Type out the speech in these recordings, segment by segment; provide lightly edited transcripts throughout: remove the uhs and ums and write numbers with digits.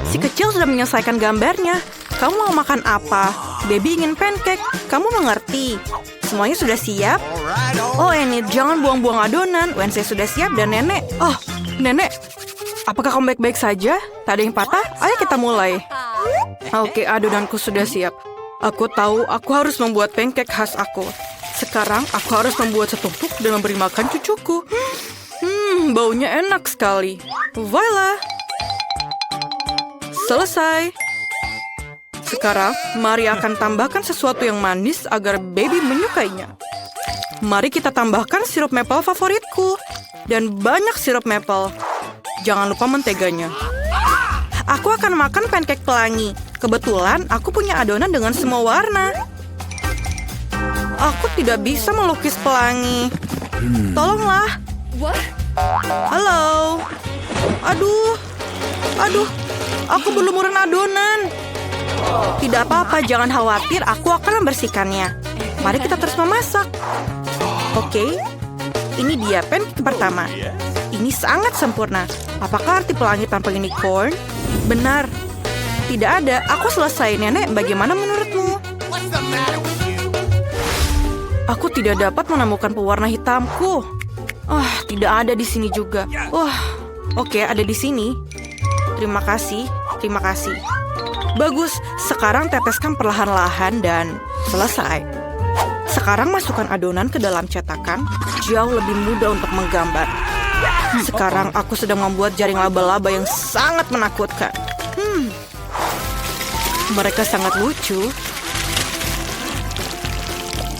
Si kecil sudah menyelesaikan gambarnya. Kamu mau makan apa? Baby ingin pancake. Kamu mengerti? Semuanya sudah siap? Oh, Enid, jangan buang-buang adonan. Wednesday sudah siap dan nenek. Oh, nenek. Apakah kamu baik-baik saja? Tak ada yang patah? Ayo kita mulai. Oke, adonanku sudah siap. Aku tahu aku harus membuat pancake khas aku. Sekarang aku harus membuat setumpuk dan memberi makan cucuku. Baunya enak sekali. Voila! Selesai. Sekarang, mari akan tambahkan sesuatu yang manis agar baby menyukainya. Mari kita tambahkan sirup maple favoritku. Dan banyak sirup maple. Jangan lupa menteganya. Aku akan makan pancake pelangi. Kebetulan, aku punya adonan dengan semua warna. Aku tidak bisa melukis pelangi. Tolonglah. Halo. Aduh. Aku belum muren adonan. Tidak apa-apa, jangan khawatir. Aku akan membersihkannya. Mari kita terus memasak. Oke. Ini dia pancake pertama. Ini sangat sempurna. Apakah arti pelangi tanpa unicorn? Benar. Tidak ada. Aku selesai, Nenek. Bagaimana menurutmu? Aku tidak dapat menemukan pewarna hitamku. Tidak ada di sini juga. Oke, ada di sini. Terima kasih. Bagus. Sekarang teteskan perlahan-lahan dan selesai. Sekarang masukkan adonan ke dalam cetakan. Jauh lebih mudah untuk menggambar. Sekarang aku sedang membuat jaring laba-laba yang sangat menakutkan. Mereka sangat lucu.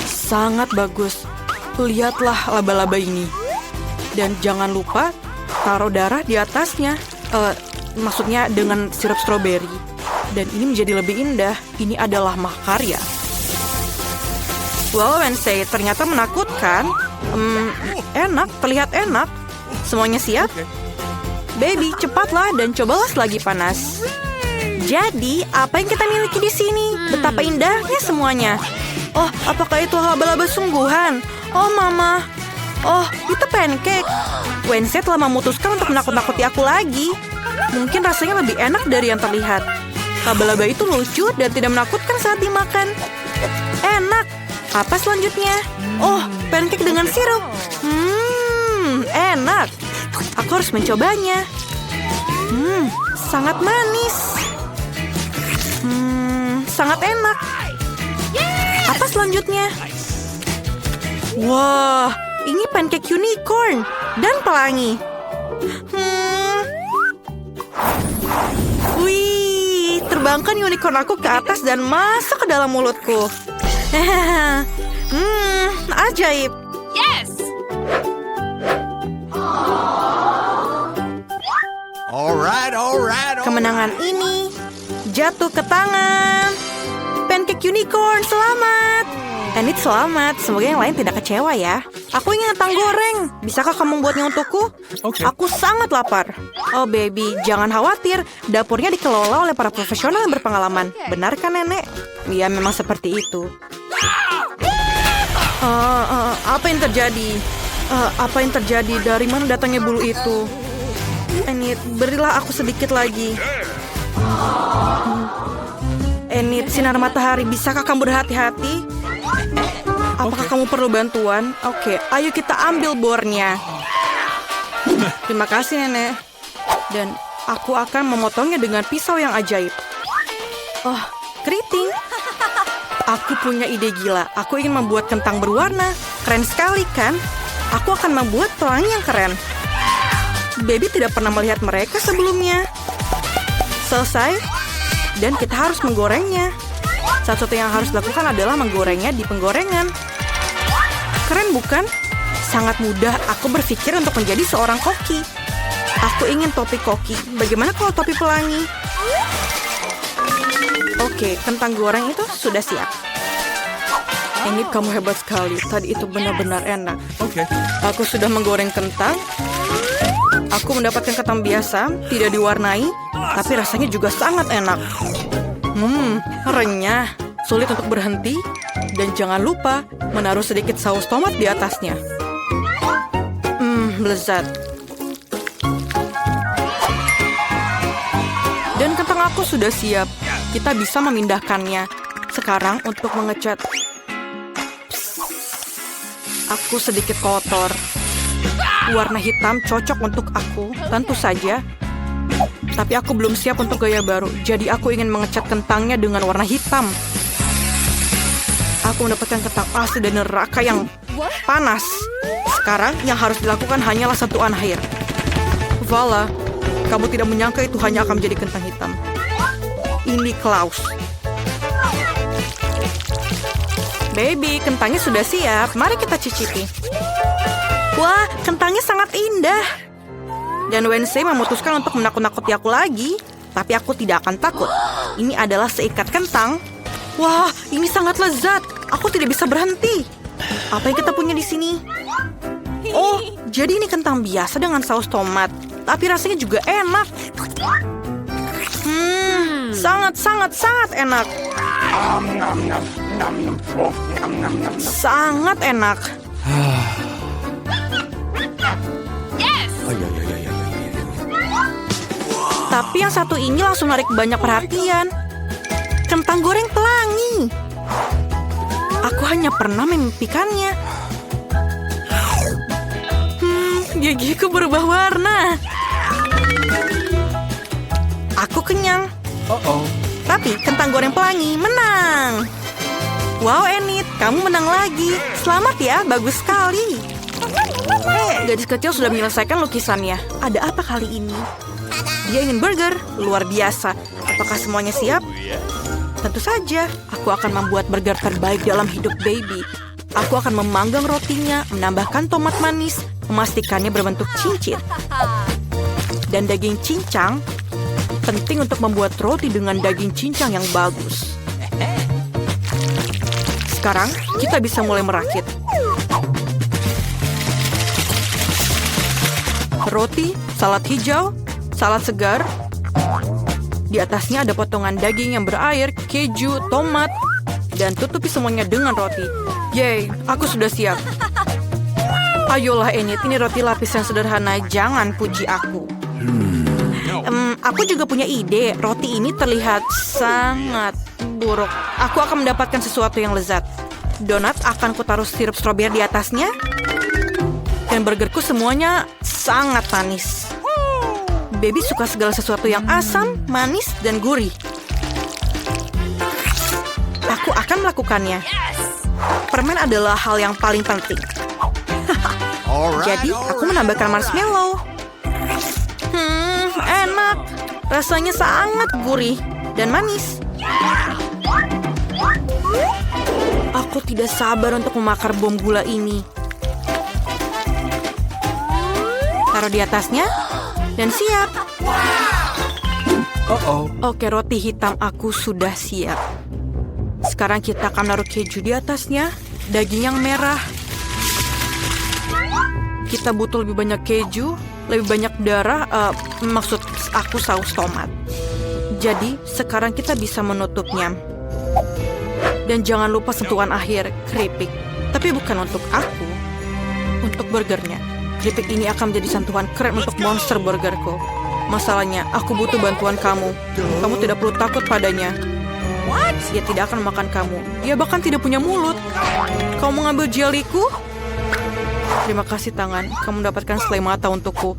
Sangat bagus. Lihatlah laba-laba ini. Dan jangan lupa taruh darah di atasnya. Maksudnya dengan sirup stroberi. Dan ini menjadi lebih indah. Ini adalah mahakarya. Wow, Wednesday, ternyata menakutkan. Enak, terlihat enak. Semuanya siap? Baby, cepatlah dan cobalah selagi panas. Jadi, apa yang kita miliki di sini? Betapa indahnya semuanya. Oh, apakah itu laba-laba sungguhan? Oh, Mama. Oh, itu pancake. Wednesday telah memutuskan untuk menakut-nakuti aku lagi. Mungkin rasanya lebih enak dari yang terlihat. Laba-laba itu lucu dan tidak menakutkan saat dimakan. Enak. Apa selanjutnya? Oh, pancake dengan sirup. Enak. Aku harus mencobanya. Sangat manis. Sangat enak. Apa selanjutnya? Wah, ini pancake unicorn dan pelangi. Wih, terbangkan unicorn aku ke atas dan masuk ke dalam mulutku. Ajaib. Yes! Alright. Kemenangan ini jatuh ke tangan pancake unicorn. Selamat. Enid selamat. Semoga yang lain tidak kecewa ya. Aku ingin kentang goreng. Bisakah kamu membuatnya untukku? Oke. Aku sangat lapar. Oh baby, jangan khawatir. Dapurnya dikelola oleh para profesional yang berpengalaman. Benar kan nenek? Iya, memang seperti itu. Apa yang terjadi? Apa yang terjadi? Dari mana datangnya bulu itu? Enid, berilah aku sedikit lagi. Enid, sinar matahari, bisakah kamu berhati-hati? Apakah kamu perlu bantuan? Oke, ayo kita ambil bornya. Terima kasih, Nenek. Dan aku akan memotongnya dengan pisau yang ajaib. Oh, keriting. Aku punya ide gila. Aku ingin membuat kentang berwarna. Keren sekali, kan? Aku akan membuat pelangi yang keren. Baby tidak pernah melihat mereka sebelumnya. Selesai. Dan kita harus menggorengnya. Satu-satu yang harus dilakukan adalah menggorengnya di penggorengan. Keren bukan? Sangat mudah. Aku berpikir untuk menjadi seorang koki. Aku ingin topi koki. Bagaimana kalau topi pelangi? Oke, kentang goreng itu sudah siap. Ini kamu hebat sekali. Tadi itu benar-benar enak. Oke. Aku sudah menggoreng kentang. Aku mendapatkan kentang biasa, tidak diwarnai, tapi rasanya juga sangat enak. Renyah, sulit untuk berhenti, dan jangan lupa menaruh sedikit saus tomat di atasnya. Lezat. Dan kentang aku sudah siap. Kita bisa memindahkannya. Sekarang untuk mengecat. Aku sedikit kotor. Warna hitam cocok untuk aku, tentu saja. Tapi aku belum siap untuk gaya baru. Jadi aku ingin mengecat kentangnya dengan warna hitam. Aku mendapatkan kentang asli dari neraka yang panas. Sekarang yang harus dilakukan hanyalah sentuhan air. Vala, kamu tidak menyangka itu hanya akan menjadi kentang hitam. Ini Klaus. Baby, kentangnya sudah siap. Mari kita cicipi. Wah, kentangnya sangat indah. Dan Wednesday memutuskan untuk menakut-nakuti aku lagi. Tapi aku tidak akan takut. Ini adalah seikat kentang. Wah, ini sangat lezat. Aku tidak bisa berhenti. Apa yang kita punya di sini? Oh, jadi ini kentang biasa dengan saus tomat. Tapi rasanya juga enak. Sangat enak. Sangat enak. Tapi yang satu ini langsung menarik banyak perhatian. Kentang goreng pelangi. Aku hanya pernah memimpikannya. Gigiku berubah warna. Aku kenyang. Tapi kentang goreng pelangi menang. Wow, Enid, kamu menang lagi. Selamat ya, bagus sekali. Gadis kecil sudah menyelesaikan lukisannya. Ada apa kali ini? Dia ingin burger, luar biasa. Apakah semuanya siap? Tentu saja, aku akan membuat burger terbaik dalam hidup baby. Aku akan memanggang rotinya, menambahkan tomat manis, memastikannya berbentuk cincin. Dan daging cincang, penting untuk membuat roti dengan daging cincang yang bagus. Sekarang, kita bisa mulai merakit. Roti, salad hijau, salad segar. Di atasnya ada potongan daging yang berair, keju, tomat, dan tutupi semuanya dengan roti. Yeay, aku sudah siap. Ayolah Enid, ini roti lapis yang sederhana, jangan puji aku. Aku juga punya ide, roti ini terlihat sangat buruk. Aku akan mendapatkan sesuatu yang lezat. Donat akan kutaruh sirup stroberi di atasnya. Dan burgerku semuanya sangat manis. Baby suka segala sesuatu yang asam, manis, dan gurih. Aku akan melakukannya. Permen adalah hal yang paling penting. Jadi, aku menambahkan marshmallow. Enak. Rasanya sangat gurih dan manis. Aku tidak sabar untuk memakan bom gula ini. Taruh di atasnya. Dan siap. Oke, roti hitam aku sudah siap. Sekarang kita akan naruh keju di atasnya. Daging yang merah. Kita butuh lebih banyak keju, lebih banyak darah, maksud aku saus tomat. Jadi, sekarang kita bisa menutupnya. Dan jangan lupa sentuhan akhir, keripik. Tapi bukan untuk aku, untuk burgernya. Keripik ini akan menjadi sentuhan keren untuk monster burgerku. Masalahnya, aku butuh bantuan kamu. Kamu tidak perlu takut padanya. Dia tidak akan makan kamu. Dia bahkan tidak punya mulut. Kau mau ngambil jeliku? Terima kasih tangan. Kamu mendapatkan selai mata untukku.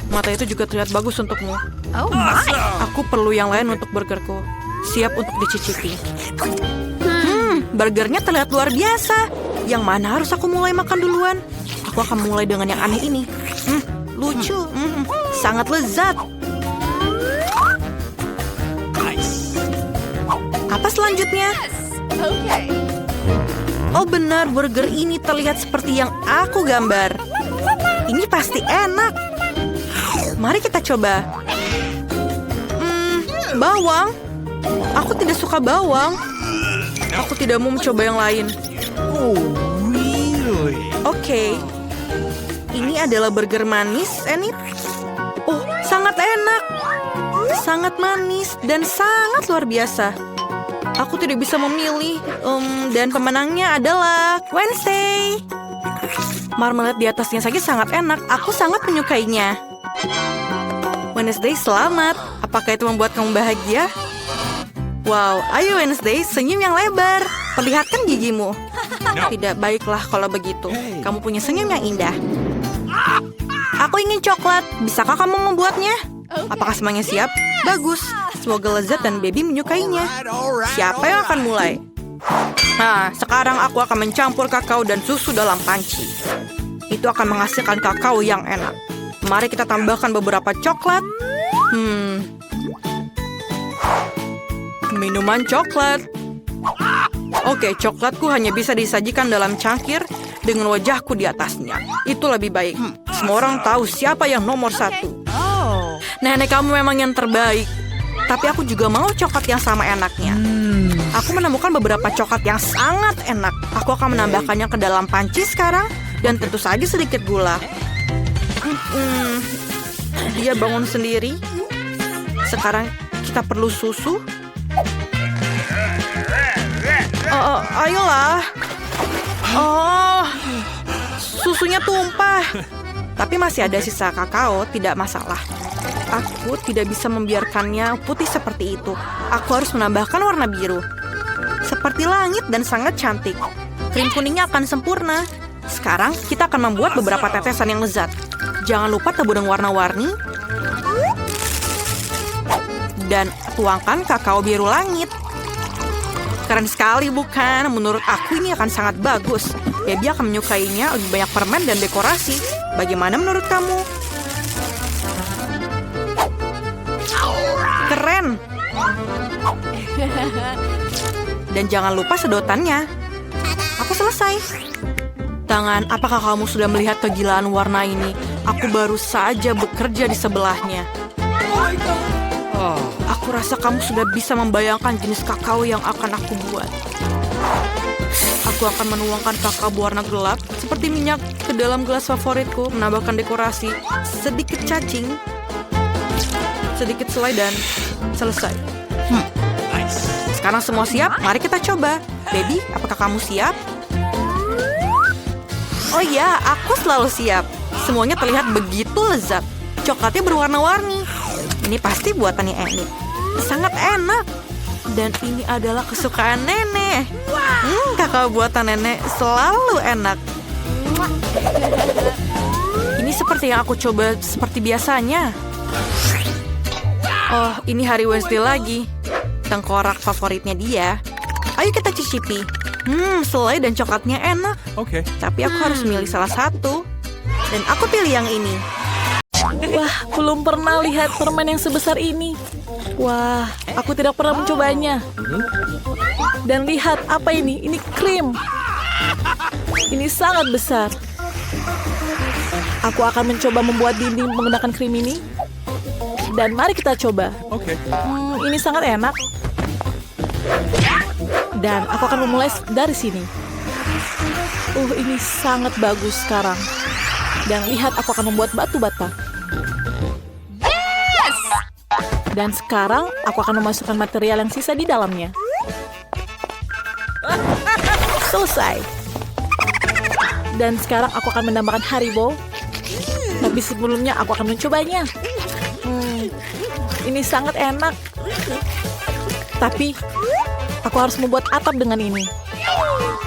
Mata itu juga terlihat bagus untukmu. Aku perlu yang lain untuk burgerku. Siap untuk dicicipi. Burgernya terlihat luar biasa. Yang mana harus aku mulai makan duluan? Aku akan mulai dengan yang aneh ini. Lucu. Sangat lezat. Apa selanjutnya? Oh benar, burger ini terlihat seperti yang aku gambar. Ini pasti enak. Mari kita coba. Bawang. Aku tidak suka bawang. Aku tidak mau mencoba yang lain. Oke. Ini adalah burger manis, Enid. Oh, sangat enak. Sangat manis dan sangat luar biasa. Aku tidak bisa memilih. Dan pemenangnya adalah Wednesday. Marmalade di atasnya saja sangat enak. Aku sangat menyukainya. Wednesday, selamat. Apakah itu membuat kamu bahagia? Wow, ayo Wednesday, senyum yang lebar. Perlihatkan gigimu. Tidak baiklah kalau begitu. Kamu punya senyum yang indah. Aku ingin coklat. Bisakah kamu membuatnya? Apakah semuanya siap? Bagus. Semoga lezat dan baby menyukainya. Siapa yang akan mulai? Nah, sekarang aku akan mencampur kakao dan susu dalam panci. Itu akan menghasilkan kakao yang enak. Mari kita tambahkan beberapa coklat. Minuman coklat. Oke, coklatku hanya bisa disajikan dalam cangkir dengan wajahku di atasnya. Itu lebih baik. Semua orang tahu siapa yang nomor 1. Nenek kamu memang yang terbaik. Tapi aku juga mau coklat yang sama enaknya. Aku menemukan beberapa coklat yang sangat enak. Aku akan menambahkannya ke dalam panci sekarang. Dan tentu saja sedikit gula. Dia bangun sendiri. Sekarang kita perlu susu. Ayolah. Oh, susunya tumpah. Tapi masih ada sisa kakao, tidak masalah. Aku tidak bisa membiarkannya putih seperti itu. Aku harus menambahkan warna biru. Seperti langit dan sangat cantik. Krim kuningnya akan sempurna. Sekarang kita akan membuat beberapa tetesan yang lezat. Jangan lupa tabur dengan warna-warni. Dan tuangkan kakao biru langit. Keren sekali bukan? Menurut aku ini akan sangat bagus. Baby akan menyukainya, lebih banyak permen dan dekorasi. Bagaimana menurut kamu? Keren. Dan jangan lupa sedotannya. Aku selesai. Tangan, apakah kamu sudah melihat kegilaan warna ini? Aku baru saja bekerja di sebelahnya. Aku rasa kamu sudah bisa membayangkan jenis kakao yang akan aku buat. Aku akan menuangkan kakao berwarna gelap seperti minyak ke dalam gelas favoritku, menambahkan dekorasi, sedikit cacing, sedikit selai dan selesai. Sekarang semua siap, mari kita coba. Baby, apakah kamu siap? Oh ya, aku selalu siap. Semuanya terlihat begitu lezat. Coklatnya berwarna-warni. Ini pasti buatannya Enid. Sangat enak. Dan ini adalah kesukaan nenek. Kakao buatan nenek selalu enak. Ini seperti yang aku coba seperti biasanya. Oh, ini hari Wednesday lagi. Tengkorak favoritnya dia. Ayo kita cicipi. Selai dan coklatnya enak. Oke. Tapi aku harus milih salah satu. Dan aku pilih yang ini. Wah, belum pernah lihat permen yang sebesar ini. Wah, aku tidak pernah mencobanya. Dan lihat, apa ini? Ini krim. Ini sangat besar. Aku akan mencoba membuat dinding menggunakan krim ini. Dan mari kita coba. Oke. Ini sangat enak. Dan aku akan memulai dari sini. Ini sangat bagus sekarang. Dan lihat, aku akan membuat batu bata. Dan sekarang aku akan memasukkan material yang sisa di dalamnya. Selesai. Dan sekarang aku akan menambahkan Haribo. Tapi sebelumnya aku akan mencobanya. Ini sangat enak. Tapi aku harus membuat atap dengan ini.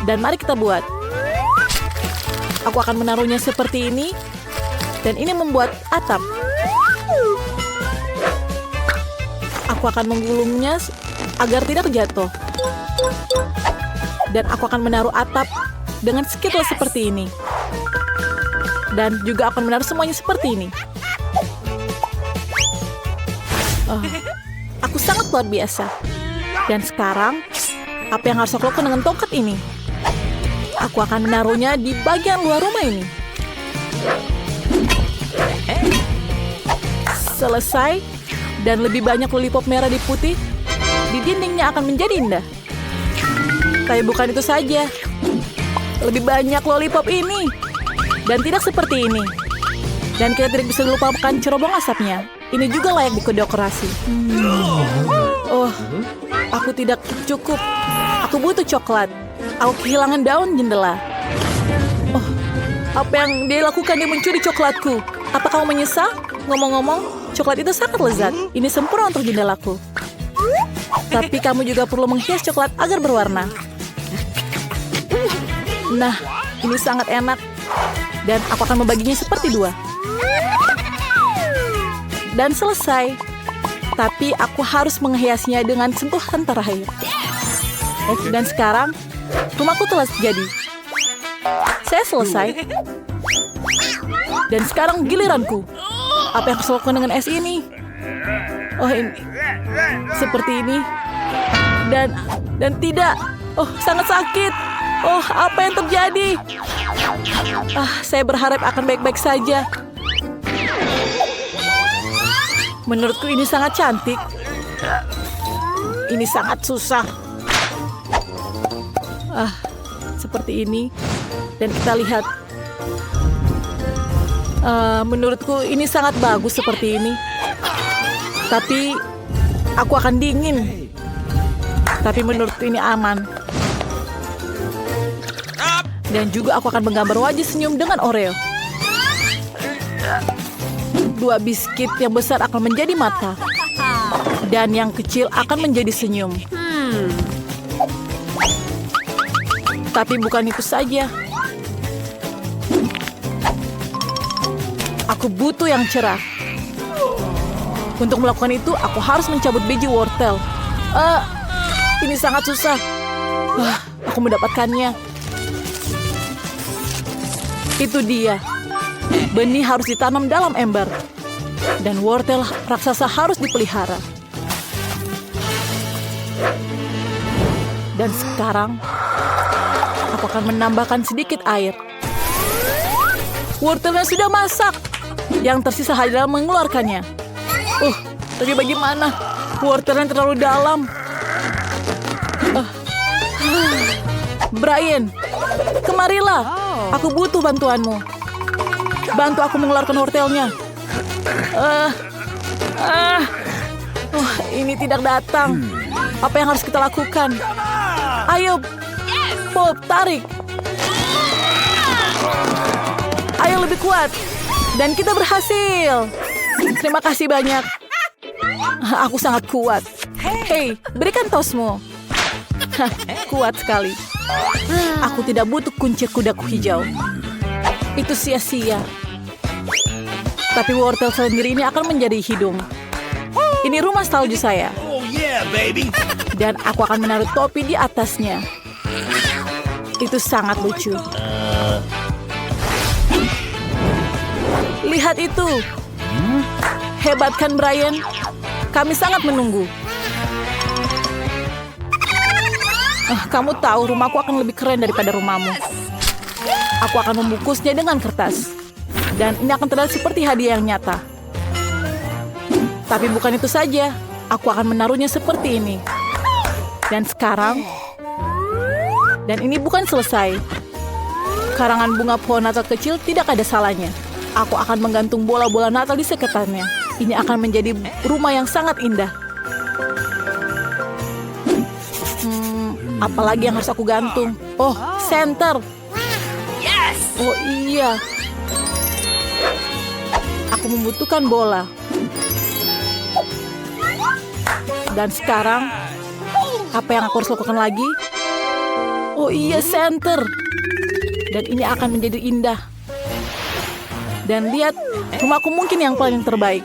Dan mari kita buat. Aku akan menaruhnya seperti ini. Dan ini membuat atap. Aku akan menggulungnya agar tidak jatuh. Dan aku akan menaruh atap dengan skill seperti ini. Dan juga akan menaruh semuanya seperti ini. Aku sangat luar biasa. Dan sekarang, apa yang harus aku lakukan dengan tongkat ini? Aku akan menaruhnya di bagian luar rumah ini. Selesai. Dan lebih banyak lollipop merah di putih, di dindingnya akan menjadi indah. Tapi bukan itu saja. Lebih banyak lollipop ini. Dan tidak seperti ini. Dan kita tidak bisa lupakan cerobong asapnya. Ini juga layak didekorasi. Aku tidak cukup. Aku butuh coklat. Aku kehilangan daun jendela. Apa yang dia lakukan? Dia mencuri coklatku. Apa kamu menyesal? Ngomong-ngomong, Coklat itu sangat lezat. Ini sempurna untuk jendelaku. Tapi kamu juga perlu menghias coklat agar berwarna. Nah, ini sangat enak. Dan aku akan membaginya seperti 2. Dan selesai. Tapi aku harus menghiasnya dengan sentuhan terakhir. Dan sekarang, rumahku telah jadi. Saya selesai. Dan sekarang giliranku. Apa yang harus lakukan dengan es ini? Oh, ini. Seperti ini. Dan tidak. Oh, sangat sakit. Oh, apa yang terjadi? Saya berharap akan baik-baik saja. Menurutku ini sangat cantik. Ini sangat susah. Seperti ini. Dan kita lihat. Menurutku ini sangat bagus seperti ini. Tapi aku akan dingin. Tapi menurutku ini aman. Dan juga aku akan menggambar wajah senyum dengan Oreo. 2 biskuit yang besar akan menjadi mata. Dan yang kecil akan menjadi senyum. Tapi bukan itu saja. Aku butuh yang cerah. Untuk melakukan itu, aku harus mencabut biji wortel. Ini sangat susah. Aku mendapatkannya. Itu dia. Benih harus ditanam dalam ember. Dan wortel raksasa harus dipelihara. Dan sekarang, aku akan menambahkan sedikit air. Wortelnya sudah masak. Yang tersisa adalah mengeluarkannya. Tapi bagaimana? Wortelnya terlalu dalam. Brian, kemarilah. Aku butuh bantuanmu. Bantu aku mengeluarkan wortelnya. Ini tidak datang. Apa yang harus kita lakukan? Ayo, Pop, tarik. Ayo lebih kuat. Dan kita berhasil. Terima kasih banyak. Aku sangat kuat. Hei, berikan tosmu. Kuat sekali. Aku tidak butuh kunci kudaku hijau. Itu sia-sia. Tapi wortel sendiri ini akan menjadi hidung. Ini rumah salju saya. Dan aku akan menaruh topi di atasnya. Itu sangat lucu. Lihat itu. Hebat kan, Brian? Kami sangat menunggu. Kamu tahu rumahku akan lebih keren daripada rumahmu. Aku akan membungkusnya dengan kertas. Dan ini akan terlihat seperti hadiah yang nyata. Tapi bukan itu saja. Aku akan menaruhnya seperti ini. Dan sekarang... Dan ini bukan selesai. Karangan bunga pohon Natal kecil tidak ada salahnya. Aku akan menggantung bola-bola Natal di sekitarnya. Ini akan menjadi rumah yang sangat indah. Apalagi yang harus aku gantung? Oh, senter. Oh iya. Aku membutuhkan bola. Dan sekarang, apa yang aku harus lakukan lagi? Oh iya, center. Dan ini akan menjadi indah. Dan lihat, rumahku mungkin yang paling terbaik.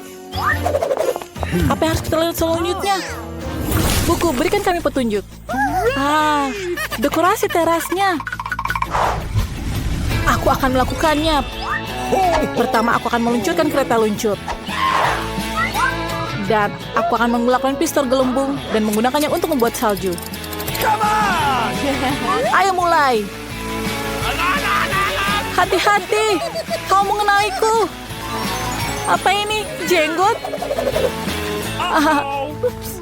Apa yang harus kita lihat selanjutnya? Buku, berikan kami petunjuk. Dekorasi terasnya. Aku akan melakukannya. Pertama, aku akan meluncurkan kereta luncur. Dan aku akan menggunakan pistol gelembung dan menggunakannya untuk membuat salju. Ayo mulai. Hati-hati, kau mengenaiku. Apa ini? Jenggot?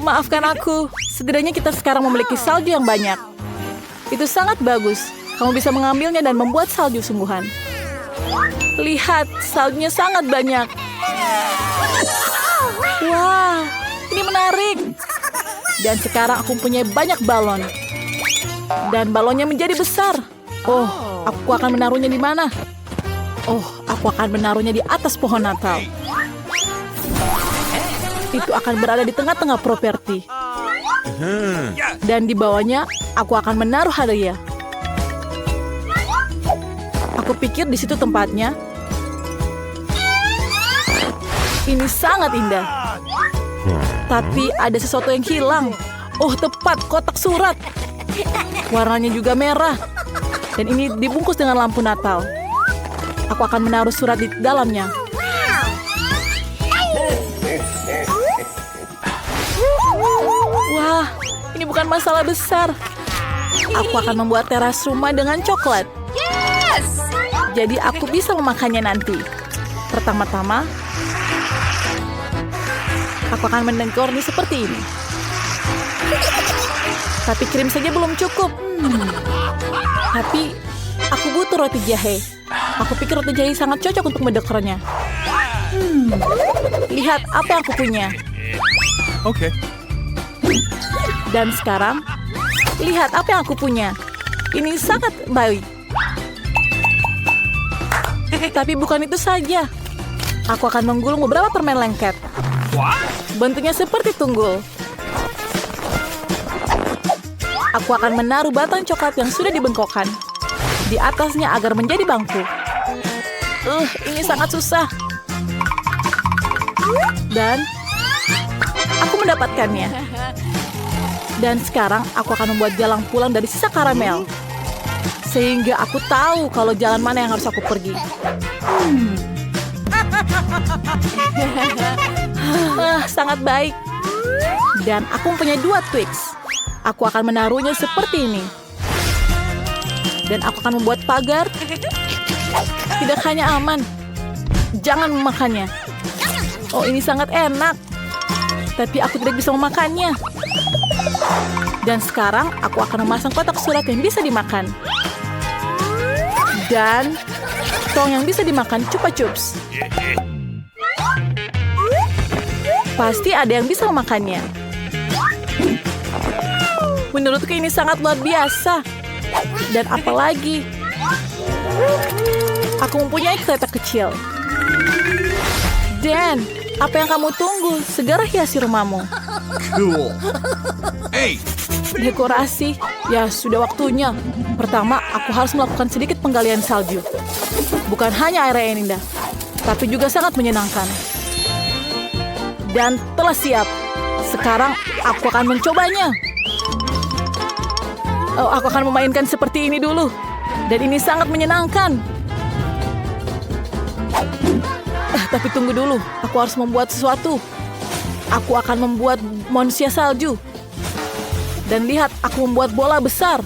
Maafkan aku. Setidaknya kita sekarang memiliki salju yang banyak. Itu sangat bagus. Kamu bisa mengambilnya dan membuat salju sungguhan. Lihat, saljunya sangat banyak. Wah, ini menarik. Dan sekarang aku punya banyak balon. Dan balonnya menjadi besar. Oh, aku akan menaruhnya di mana? Oh, aku akan menaruhnya di atas pohon Natal. itu akan berada di tengah-tengah properti. Dan di bawahnya, aku akan menaruh hadiah. Aku pikir di situ tempatnya. Ini sangat indah. Tapi ada sesuatu yang hilang. Oh, tepat, kotak surat. Warnanya juga merah. Dan ini dibungkus dengan lampu Natal. Aku akan menaruh surat di dalamnya. Wah, ini bukan masalah besar. Aku akan membuat teras rumah dengan coklat. Jadi aku bisa memakannya nanti. Pertama-tama, aku akan mendekornya seperti ini. Tapi krim saja belum cukup. Tapi aku butuh roti jahe. Aku pikir roti jahe sangat cocok untuk mendekornya. Lihat apa yang aku punya. Oke. Dan sekarang, lihat apa yang aku punya. Ini sangat baik. Tapi bukan itu saja. Aku akan menggulung beberapa permen lengket. Bentuknya seperti tunggul. Aku akan menaruh batang coklat yang sudah dibengkokkan di atasnya agar menjadi bangku. Ini sangat susah. Dan aku mendapatkannya. Dan sekarang aku akan membuat jalan pulang dari sisa karamel. Sehingga aku tahu kalau jalan mana yang harus aku pergi. Sangat baik. Dan aku mempunyai 2 Twix. Aku akan menaruhnya seperti ini. Dan aku akan membuat pagar. Tidak hanya aman. Jangan memakannya. Oh, ini sangat enak. Tapi aku tidak bisa memakannya. Dan sekarang aku akan memasang kotak surat yang bisa dimakan. Dan tong yang bisa dimakan Chupa Chups. Pasti ada yang bisa memakannya. Menurutku ini sangat luar biasa. Dan apalagi, aku mempunyai kereta kecil. Dan apa yang kamu tunggu? Segera hiasi rumahmu. Cool. Hey. Dekorasi, ya sudah waktunya. Pertama, aku harus melakukan sedikit penggalian salju. Bukan hanya area yang indah, tapi juga sangat menyenangkan. Dan telah siap. Sekarang aku akan mencobanya. Oh, aku akan memainkan seperti ini dulu. Dan ini sangat menyenangkan. Tapi tunggu dulu, aku harus membuat sesuatu. Aku akan membuat manusia salju. Dan lihat, aku membuat bola besar.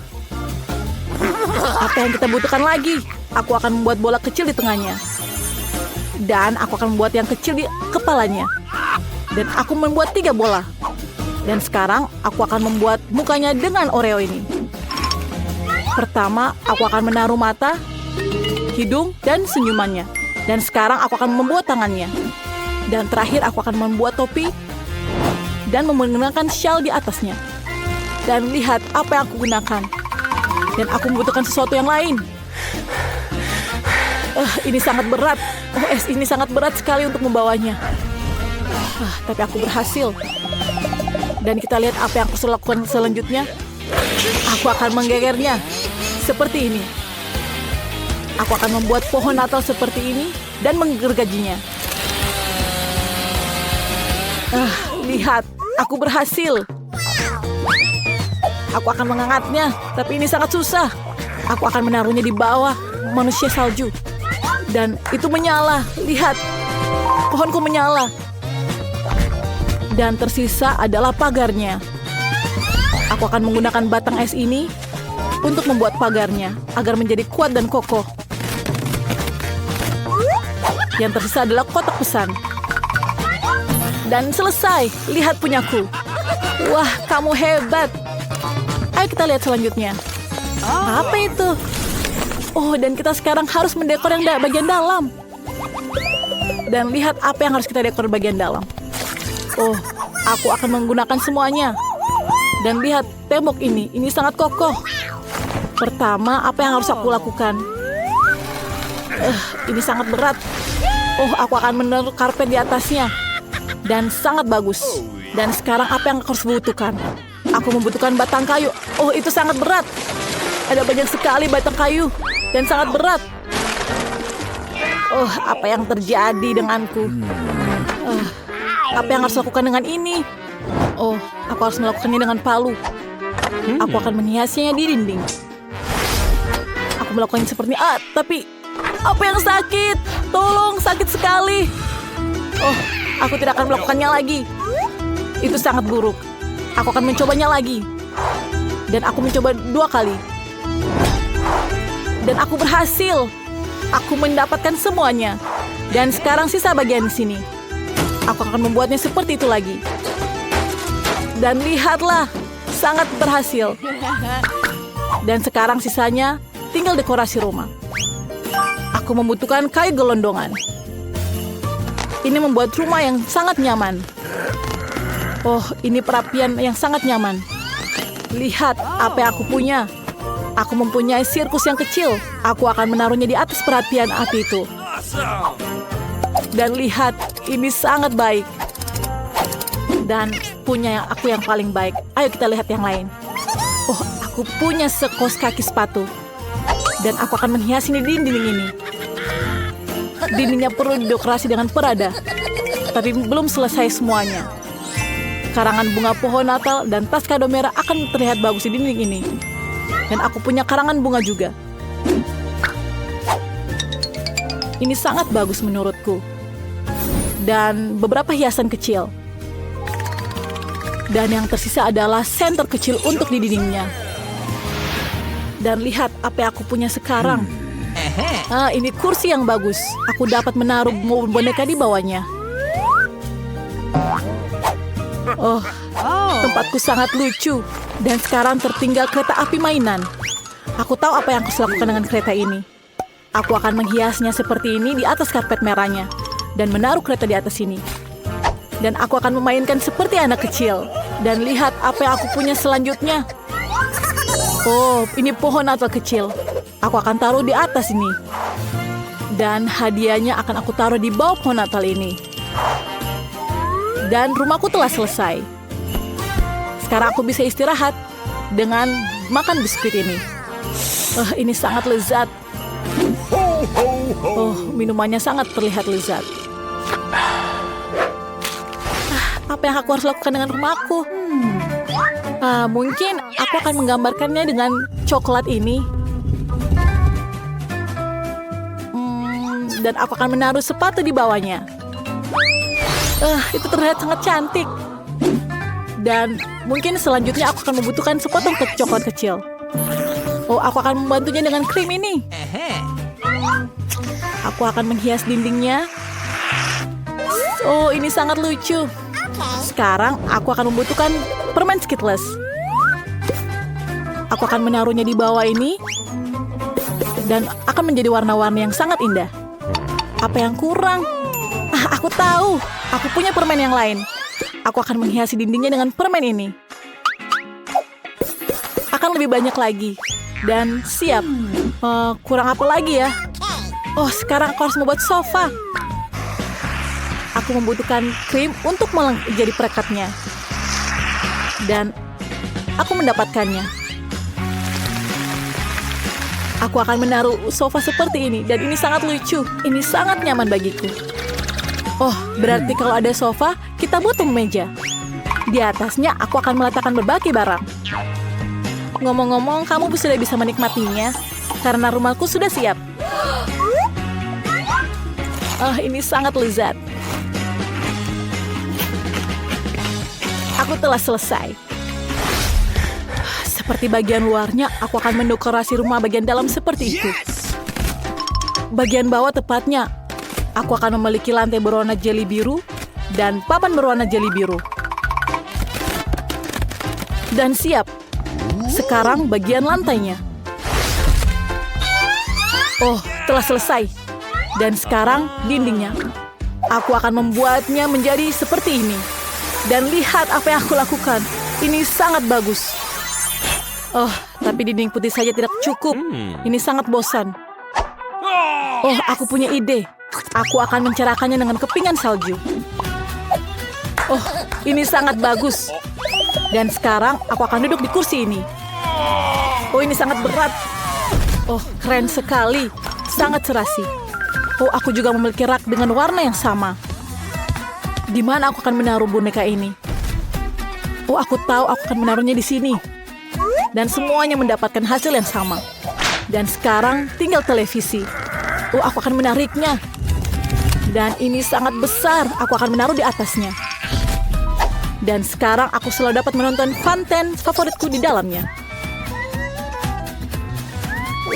Apa yang kita butuhkan lagi? Aku akan membuat bola kecil di tengahnya. Dan aku akan membuat yang kecil di kepalanya. Dan aku membuat 3 bola. Dan sekarang, aku akan membuat mukanya dengan Oreo ini. Pertama, aku akan menaruh mata, hidung, dan senyumannya. Dan sekarang aku akan membuat tangannya. Dan terakhir aku akan membuat topi dan menggunakan shawl di atasnya. Dan lihat apa yang aku gunakan. Dan aku membutuhkan sesuatu yang lain. Ini sangat berat. Ini sangat berat sekali untuk membawanya. Tapi aku berhasil. Dan kita lihat apa yang aku lakukan selanjutnya. Aku akan menggegernya. Seperti ini. Aku akan membuat pohon Natal seperti ini dan menggergajinya. Lihat, aku berhasil. Aku akan mengangkatnya, tapi ini sangat susah. Aku akan menaruhnya di bawah manusia salju. Dan itu menyala. Lihat, pohonku menyala. Dan tersisa adalah pagarnya. Aku akan menggunakan batang es ini untuk membuat pagarnya agar menjadi kuat dan kokoh. Yang tersisa adalah kotak pesan. Dan selesai. Lihat punyaku. Wah, kamu hebat. Ayo kita lihat selanjutnya. Apa itu? Oh, dan kita sekarang harus mendekor yang bagian dalam. Dan lihat apa yang harus kita dekor bagian dalam. Oh, aku akan menggunakan semuanya. Dan lihat tembok ini sangat kokoh. Pertama, apa yang harus aku lakukan? Ini sangat berat. Oh, aku akan menaruh karpet di atasnya. Dan sangat bagus. Dan sekarang apa yang aku harus butuhkan? Aku membutuhkan batang kayu. Oh, itu sangat berat. Ada banyak sekali batang kayu. Dan sangat berat. Oh, apa yang terjadi denganku? Apa yang harus lakukan dengan ini? Oh, aku harus melakukannya dengan palu. Aku akan menghiasnya di dinding. Aku melakukannya seperti tapi apa yang sakit? Tolong, sakit sekali. Oh, aku tidak akan melakukannya lagi. Itu sangat buruk. Aku akan mencobanya lagi. Dan aku mencoba 2 kali. Dan aku berhasil. Aku mendapatkan semuanya. Dan sekarang sisa bagian sini. Aku akan membuatnya seperti itu lagi. Dan lihatlah, sangat berhasil. Dan sekarang sisanya tinggal dekorasi rumah. Aku membutuhkan kayu gelondongan. Ini membuat rumah yang sangat nyaman. Oh, ini perapian yang sangat nyaman. Lihat apa yang aku punya. Aku mempunyai sirkus yang kecil. Aku akan menaruhnya di atas perapian api itu. Dan lihat, ini sangat baik. Dan punya aku yang paling baik. Ayo kita lihat yang lain. Oh, aku punya sekos kaki sepatu. Dan aku akan menghiasi di dinding ini. Dindingnya perlu didekorasi dengan perada. Tapi belum selesai semuanya. Karangan bunga pohon Natal dan tas kado merah akan terlihat bagus di dinding ini. Dan aku punya karangan bunga juga. Ini sangat bagus menurutku. Dan beberapa hiasan kecil. Dan yang tersisa adalah senter kecil untuk di dindingnya. Dan lihat apa yang aku punya sekarang. Ini kursi yang bagus. Aku dapat menaruh boneka di bawahnya. Oh, tempatku sangat lucu. Dan sekarang tertinggal kereta api mainan. Aku tahu apa yang harus lakukan dengan kereta ini. Aku akan menghiasnya seperti ini di atas karpet merahnya. Dan menaruh kereta di atas sini. Dan aku akan memainkan seperti anak kecil. Dan lihat apa yang aku punya selanjutnya. Oh, ini pohon Natal kecil. Aku akan taruh di atas ini. Dan hadiahnya akan aku taruh di bawah pohon Natal ini. Dan rumahku telah selesai. Sekarang aku bisa istirahat dengan makan biskuit ini. Ini sangat lezat. Oh, minumannya sangat terlihat lezat. Apa yang aku harus lakukan dengan rumahku? Mungkin aku akan menggambarkannya dengan coklat ini. Dan aku akan menaruh sepatu di bawahnya. Itu terlihat sangat cantik. Dan mungkin selanjutnya aku akan membutuhkan sepotong coklat kecil. Oh, aku akan membantunya dengan krim ini. Aku akan menghias dindingnya. Oh, ini sangat lucu. Sekarang aku akan membutuhkan permen Skittles. Aku akan menaruhnya di bawah ini. Dan akan menjadi warna-warni yang sangat indah. Apa yang kurang? Aku tahu. Aku punya permen yang lain. Aku akan menghiasi dindingnya dengan permen ini. Akan lebih banyak lagi. Dan siap. Kurang apa lagi ya? Oh, sekarang aku harus membuat sofa. Aku membutuhkan krim untuk menjadi perekatnya. Dan aku mendapatkannya. Aku akan menaruh sofa seperti ini. Dan ini sangat lucu. Ini sangat nyaman bagiku. Oh, berarti kalau ada sofa, kita butuh meja. Di atasnya aku akan meletakkan berbagai barang. Ngomong-ngomong, kamu sudah bisa menikmatinya. Karena rumahku sudah siap. Ini sangat lezat. Aku telah selesai. Seperti bagian luarnya, aku akan mendekorasi rumah bagian dalam seperti itu. Bagian bawah tepatnya, aku akan memiliki lantai berwarna jeli biru dan papan berwarna jeli biru. Dan siap. Sekarang bagian lantainya. Oh, telah selesai. Dan sekarang dindingnya. Aku akan membuatnya menjadi seperti ini. Dan lihat apa yang aku lakukan. Ini sangat bagus. Oh, tapi dinding putih saja tidak cukup. Ini sangat bosan. Oh, aku punya ide. Aku akan mencerahkannya dengan kepingan salju. Oh, ini sangat bagus. Dan sekarang aku akan duduk di kursi ini. Oh, ini sangat berat. Oh, keren sekali. Sangat serasi. Oh, aku juga memiliki rak dengan warna yang sama. Di mana aku akan menaruh boneka ini? Oh, aku tahu aku akan menaruhnya di sini. Dan semuanya mendapatkan hasil yang sama. Dan sekarang tinggal televisi. Oh, aku akan menariknya. Dan ini sangat besar. Aku akan menaruh di atasnya. Dan sekarang aku selalu dapat menonton konten favoritku di dalamnya.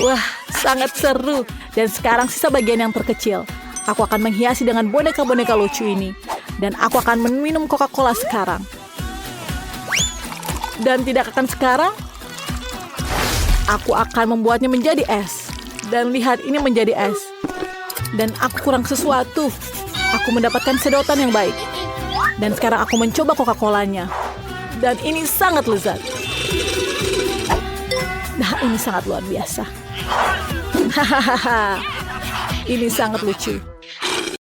Wah, sangat seru. Dan sekarang sisa bagian yang terkecil. Aku akan menghiasi dengan boneka-boneka lucu ini. Dan aku akan meminum Coca-Cola sekarang. Dan tidak akan sekarang, aku akan membuatnya menjadi es. Dan lihat, ini menjadi es. Dan aku kurang sesuatu. Aku mendapatkan sedotan yang baik. Dan sekarang aku mencoba Coca-Colanya. Dan ini sangat lezat. Nah, ini sangat luar biasa. Hahaha. Ini sangat lucu.